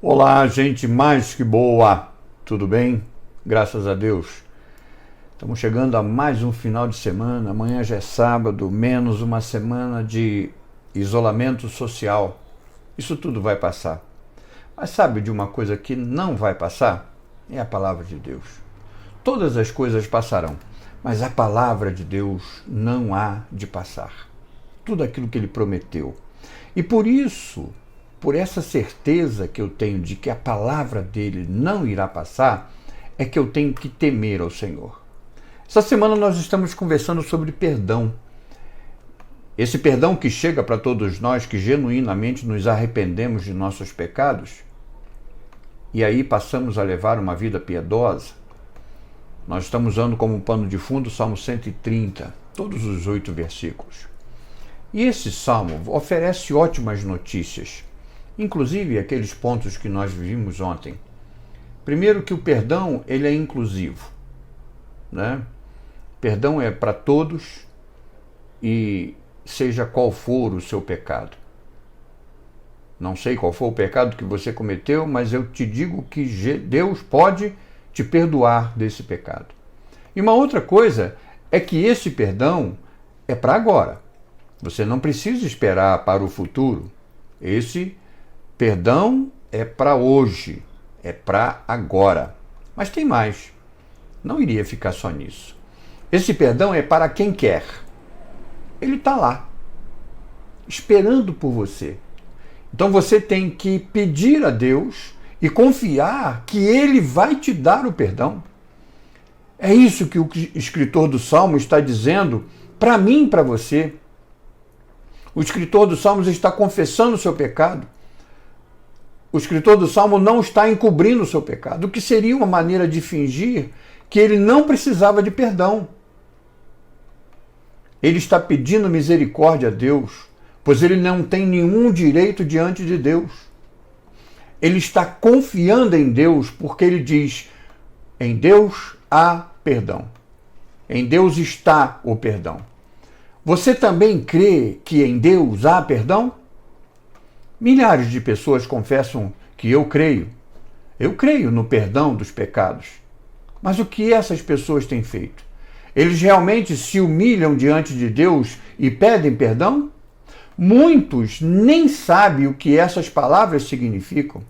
Olá, gente mais que boa! Tudo bem? Graças a Deus. Estamos chegando a mais um final de semana. Amanhã já é sábado, menos uma semana de isolamento social. Isso tudo vai passar. Mas sabe de uma coisa que não vai passar? É a palavra de Deus. Todas as coisas passarão, mas a palavra de Deus não há de passar. Tudo aquilo que ele prometeu. E por isso, por essa certeza que eu tenho de que a palavra dele não irá passar, é que eu tenho que temer ao Senhor. Essa semana nós estamos conversando sobre perdão. Esse perdão que chega para todos nós que genuinamente nos arrependemos de nossos pecados e aí passamos a levar uma vida piedosa. Nós estamos usando como pano de fundo o Salmo 130, todos os 8 versículos. E esse salmo oferece ótimas notícias, inclusive aqueles pontos que nós vimos ontem. Primeiro que o perdão ele é inclusivo, né? Perdão é para todos e seja qual for o seu pecado. Não sei qual foi o pecado que você cometeu, mas eu te digo que Deus pode te perdoar desse pecado. E uma outra coisa é que esse perdão é para agora. Você não precisa esperar para o futuro. Esse perdão é para hoje, é para agora. Mas tem mais. Não iria ficar só nisso. Esse perdão é para quem quer. Ele está lá, esperando por você. Então você tem que pedir a Deus e confiar que Ele vai te dar o perdão. É isso que o escritor do Salmo está dizendo para mim e para você. O escritor do Salmo está confessando o seu pecado. O escritor do Salmo não está encobrindo o seu pecado, o que seria uma maneira de fingir que ele não precisava de perdão. Ele está pedindo misericórdia a Deus, pois ele não tem nenhum direito diante de Deus. Ele está confiando em Deus porque ele diz: em Deus há perdão. Em Deus está o perdão. Você também crê que em Deus há perdão? Milhares de pessoas confessam que eu creio. Eu creio no perdão dos pecados. Mas o que essas pessoas têm feito? Eles realmente se humilham diante de Deus e pedem perdão? Muitos nem sabem o que essas palavras significam.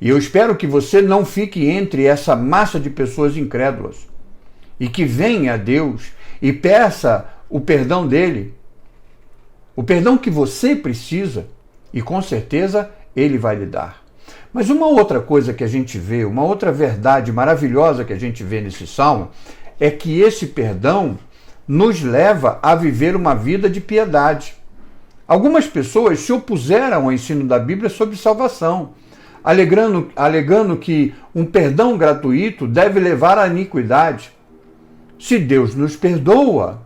E eu espero que você não fique entre essa massa de pessoas incrédulas e que venha a Deus e peça o perdão dele, o perdão que você precisa, e com certeza ele vai lhe dar. Mas uma outra coisa que a gente vê, uma outra verdade maravilhosa que a gente vê nesse salmo, é que esse perdão nos leva a viver uma vida de piedade. Algumas pessoas se opuseram ao ensino da Bíblia sobre salvação, alegando que um perdão gratuito deve levar à iniquidade. Se Deus nos perdoa,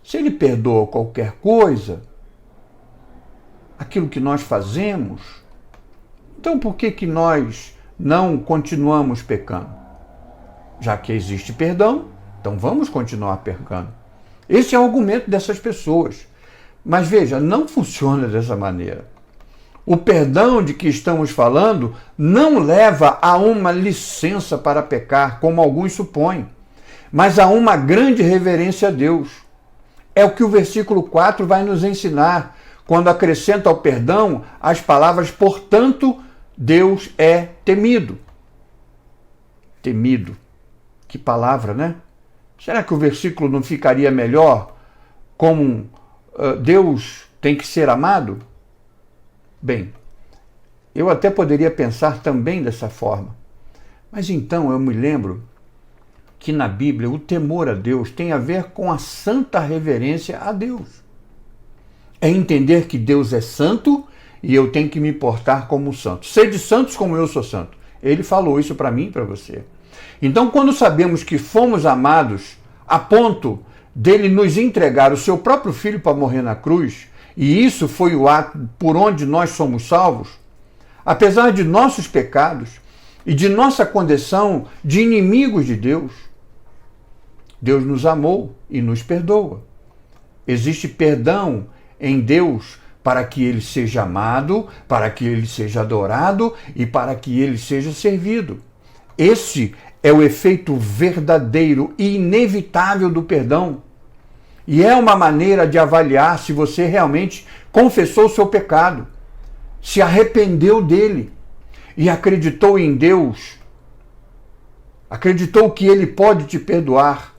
se Ele perdoa qualquer coisa, aquilo que nós fazemos, então por que nós não continuamos pecando? Já que existe perdão, então vamos continuar pecando. Esse é o argumento dessas pessoas. Mas veja, não funciona dessa maneira. O perdão de que estamos falando não leva a uma licença para pecar, como alguns supõem, mas a uma grande reverência a Deus. É o que o versículo 4 vai nos ensinar, quando acrescenta ao perdão as palavras: portanto, Deus é temido. Temido. Que palavra, né? Será que o versículo não ficaria melhor como Deus tem que ser amado? Bem, eu até poderia pensar também dessa forma. Mas então eu me lembro que na Bíblia o temor a Deus tem a ver com a santa reverência a Deus. É entender que Deus é santo e eu tenho que me portar como santo. Sede santos como eu sou santo. Ele falou isso para mim e para você. Então, quando sabemos que fomos amados a ponto dele nos entregar o seu próprio filho para morrer na cruz, e isso foi o ato por onde nós somos salvos, apesar de nossos pecados e de nossa condição de inimigos de Deus, Deus nos amou e nos perdoa. Existe perdão em Deus para que ele seja amado, para que ele seja adorado e para que ele seja servido. Esse é o efeito verdadeiro e inevitável do perdão. E é uma maneira de avaliar se você realmente confessou o seu pecado, se arrependeu dele e acreditou em Deus, acreditou que ele pode te perdoar.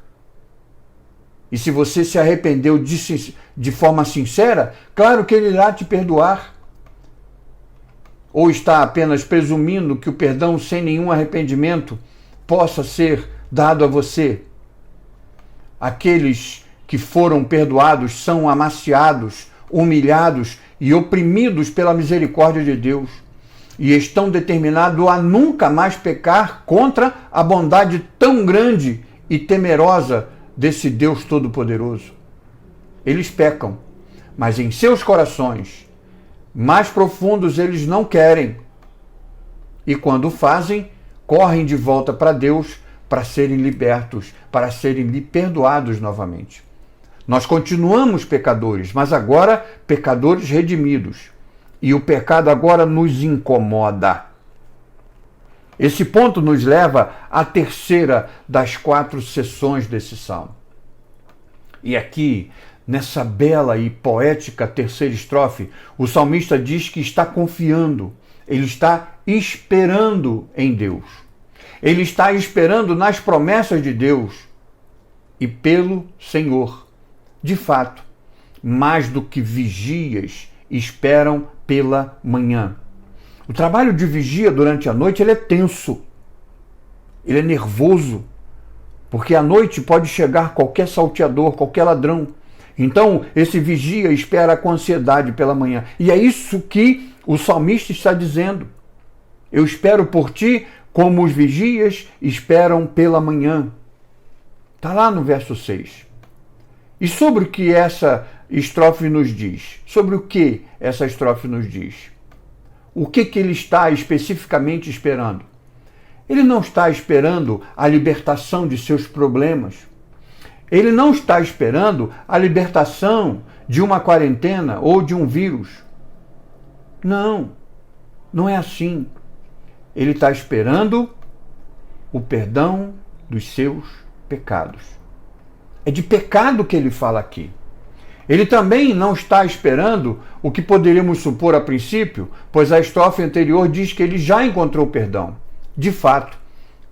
E se você se arrependeu de forma sincera, claro que ele irá te perdoar. Ou está apenas presumindo que o perdão sem nenhum arrependimento possa ser dado a você? Aqueles que foram perdoados são amaciados, humilhados e oprimidos pela misericórdia de Deus e estão determinados a nunca mais pecar contra a bondade tão grande e temerosa desse Deus Todo-Poderoso. Eles pecam, mas em seus corações mais profundos eles não querem. E quando fazem, correm de volta para Deus para serem libertos, para serem perdoados novamente. Nós continuamos pecadores, mas agora pecadores redimidos. E o pecado agora nos incomoda. Esse ponto nos leva à terceira das 4 sessões desse salmo. E aqui, nessa bela e poética terceira estrofe, o salmista diz que está confiando, ele está esperando em Deus. Ele está esperando nas promessas de Deus e pelo Senhor. De fato, mais do que vigias, esperam pela manhã. O trabalho de vigia durante a noite ele é tenso, ele é nervoso, porque à noite pode chegar qualquer salteador, qualquer ladrão. Então, esse vigia espera com ansiedade pela manhã. E é isso que o salmista está dizendo. Eu espero por ti como os vigias esperam pela manhã. Está lá no verso 6. E sobre o que essa estrofe nos diz? Sobre o que essa estrofe nos diz? O que ele está especificamente esperando? Ele não está esperando a libertação de seus problemas. Ele não está esperando a libertação de uma quarentena ou de um vírus. Não, não é assim. Ele está esperando o perdão dos seus pecados. É de pecado que ele fala aqui. Ele também não está esperando o que poderíamos supor a princípio, pois a estrofe anterior diz que ele já encontrou perdão. De fato,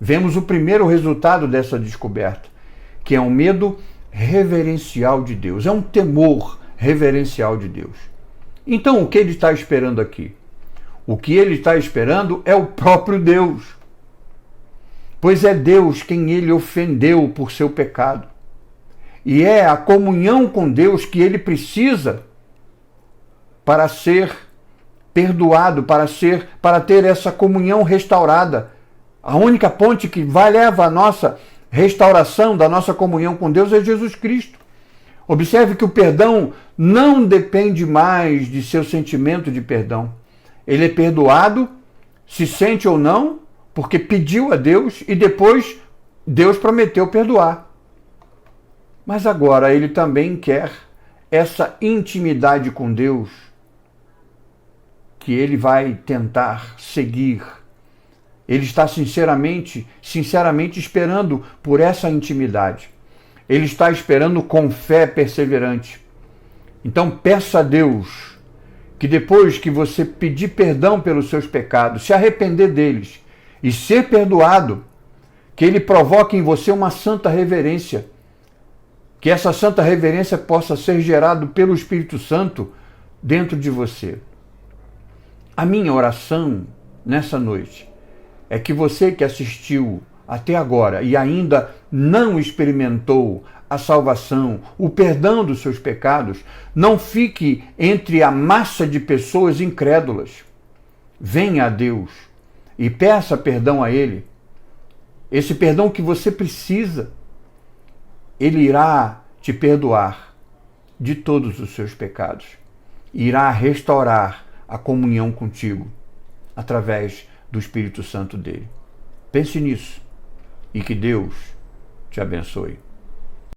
vemos o primeiro resultado dessa descoberta, que é um medo reverencial de Deus, é um temor reverencial de Deus. Então, o que ele está esperando aqui? O que ele está esperando é o próprio Deus, pois é Deus quem ele ofendeu por seu pecado. E é a comunhão com Deus que ele precisa para ser perdoado, para ter essa comunhão restaurada. A única ponte que leva a nossa restauração da nossa comunhão com Deus é Jesus Cristo. Observe que o perdão não depende mais de seu sentimento de perdão. Ele é perdoado, se sente ou não, porque pediu a Deus e depois Deus prometeu perdoar. Mas agora ele também quer essa intimidade com Deus que ele vai tentar seguir. Ele está sinceramente esperando por essa intimidade. Ele está esperando com fé perseverante. Então peça a Deus que depois que você pedir perdão pelos seus pecados, se arrepender deles e ser perdoado, que ele provoque em você uma santa reverência. Que essa santa reverência possa ser gerada pelo Espírito Santo dentro de você. A minha oração nessa noite é que você que assistiu até agora e ainda não experimentou a salvação, o perdão dos seus pecados, não fique entre a massa de pessoas incrédulas. Venha a Deus e peça perdão a Ele. Esse perdão que você precisa. Ele irá te perdoar de todos os seus pecados. Irá restaurar a comunhão contigo através do Espírito Santo dele. Pense nisso e que Deus te abençoe.